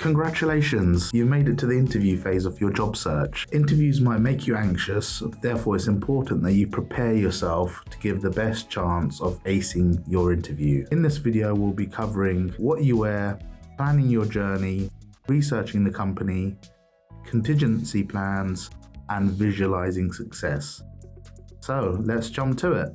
Congratulations, you've made it to the interview phase of your job search. Interviews might make you anxious, therefore it's important that you prepare yourself to give the best chance of acing your interview. In this video, we'll be covering what you wear, planning your journey, researching the company, contingency plans, and visualizing success. So let's jump to it.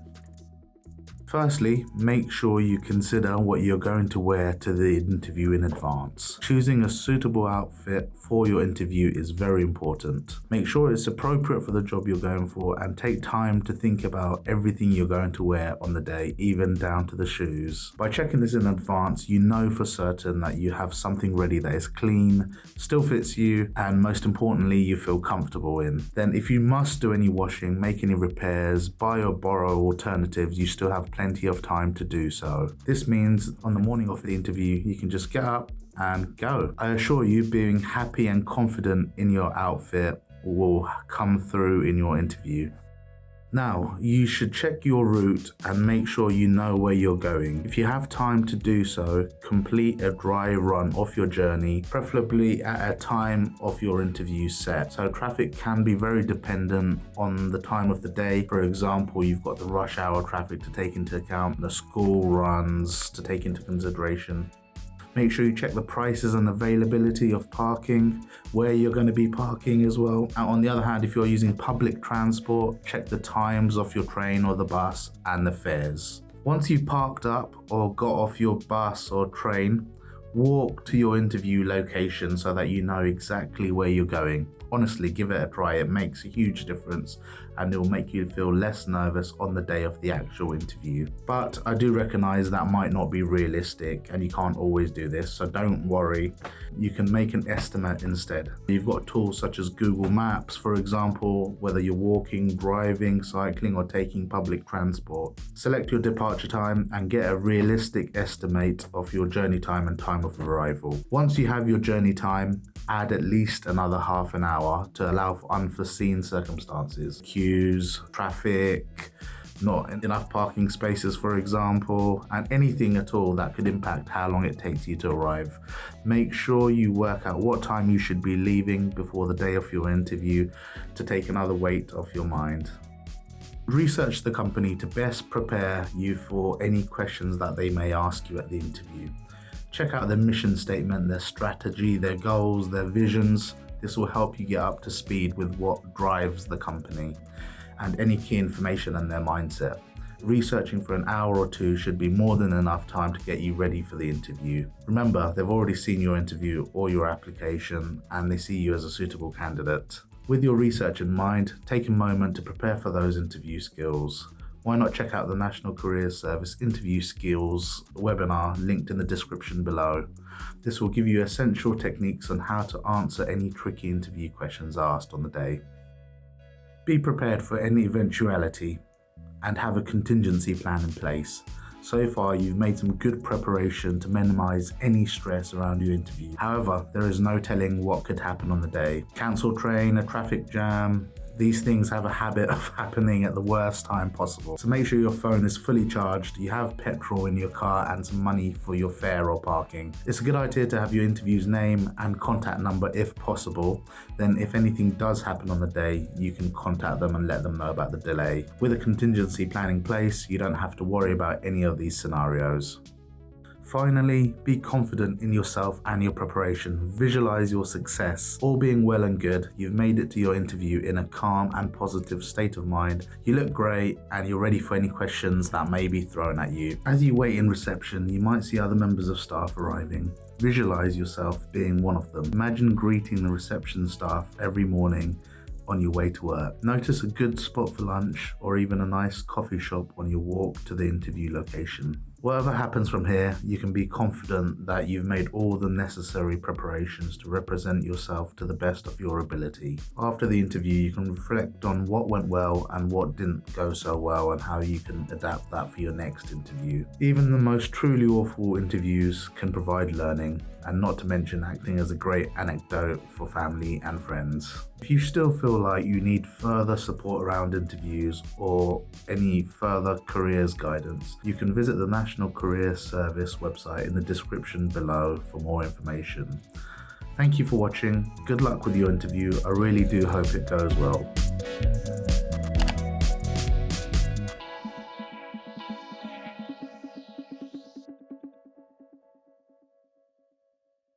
Firstly, make sure you consider what you're going to wear to the interview in advance. Choosing a suitable outfit for your interview is very important. Make sure it's appropriate for the job you're going for and take time to think about everything you're going to wear on the day, even down to the shoes. By checking this in advance, you know for certain that you have something ready that is clean, still fits you, and most importantly, you feel comfortable in. Then if you must do any washing, make any repairs, buy or borrow alternatives, you still have plenty of time to do so. This means on the morning of the interview, you can just get up and go. I assure you, being happy and confident in your outfit will come through in your interview. Now, you should check your route and make sure you know where you're going. If you have time to do so, complete a dry run of your journey, preferably at a time of your interview set. So traffic can be very dependent on the time of the day. For example, you've got the rush hour traffic to take into account, the school runs to take into consideration. Make sure you check the prices and availability of parking, where you're going to be parking as well. And on the other hand, if you're using public transport, check the times of your train or the bus and the fares. Once you've parked up or got off your bus or train, walk to your interview location so that you know exactly where you're going. Honestly, give it a try. It makes a huge difference and it will make you feel less nervous on the day of the actual interview. But I do recognize that might not be realistic and you can't always do this, so don't worry. You can make an estimate instead. You've got tools such as Google Maps, for example, whether you're walking, driving, cycling, or taking public transport. Select your departure time and get a realistic estimate of your journey time and time of arrival. Once you have your journey time, add at least another half an hour to allow for unforeseen circumstances. Queues, traffic, not enough parking spaces, for example, and anything at all that could impact how long it takes you to arrive. Make sure you work out what time you should be leaving before the day of your interview to take another weight off your mind. Research the company to best prepare you for any questions that they may ask you at the interview. Check out their mission statement, their strategy, their goals, their visions. This will help you get up to speed with what drives the company and any key information and their mindset. Researching for an hour or two should be more than enough time to get you ready for the interview. Remember, they've already seen your interview or your application and they see you as a suitable candidate. With your research in mind, take a moment to prepare for those interview skills. Why not check out the National Careers Service Interview Skills webinar linked in the description below. This will give you essential techniques on how to answer any tricky interview questions asked on the day. Be prepared for any eventuality and have a contingency plan in place. So far, you've made some good preparation to minimize any stress around your interview. However, there is no telling what could happen on the day. Cancelled train, a traffic jam. These things have a habit of happening at the worst time possible. So make sure your phone is fully charged, you have petrol in your car and some money for your fare or parking. It's a good idea to have your interview's name and contact number if possible. Then if anything does happen on the day, you can contact them and let them know about the delay. With a contingency plan in place, you don't have to worry about any of these scenarios. Finally, be confident in yourself and your preparation. Visualize your success. All being well and good, you've made it to your interview in a calm and positive state of mind. You look great and you're ready for any questions that may be thrown at you. As you wait in reception, you might see other members of staff arriving. Visualize yourself being one of them. Imagine greeting the reception staff every morning on your way to work. Notice a good spot for lunch or even a nice coffee shop on your walk to the interview location. Whatever happens from here, you can be confident that you've made all the necessary preparations to represent yourself to the best of your ability. After the interview, you can reflect on what went well and what didn't go so well and how you can adapt that for your next interview. Even the most truly awful interviews can provide learning, and not to mention acting as a great anecdote for family and friends. If you still feel like you need further support around interviews or any further careers guidance, you can visit the National Career Service website in the description below for more information. Thank you for watching. Good luck with your interview. I really do hope it goes well.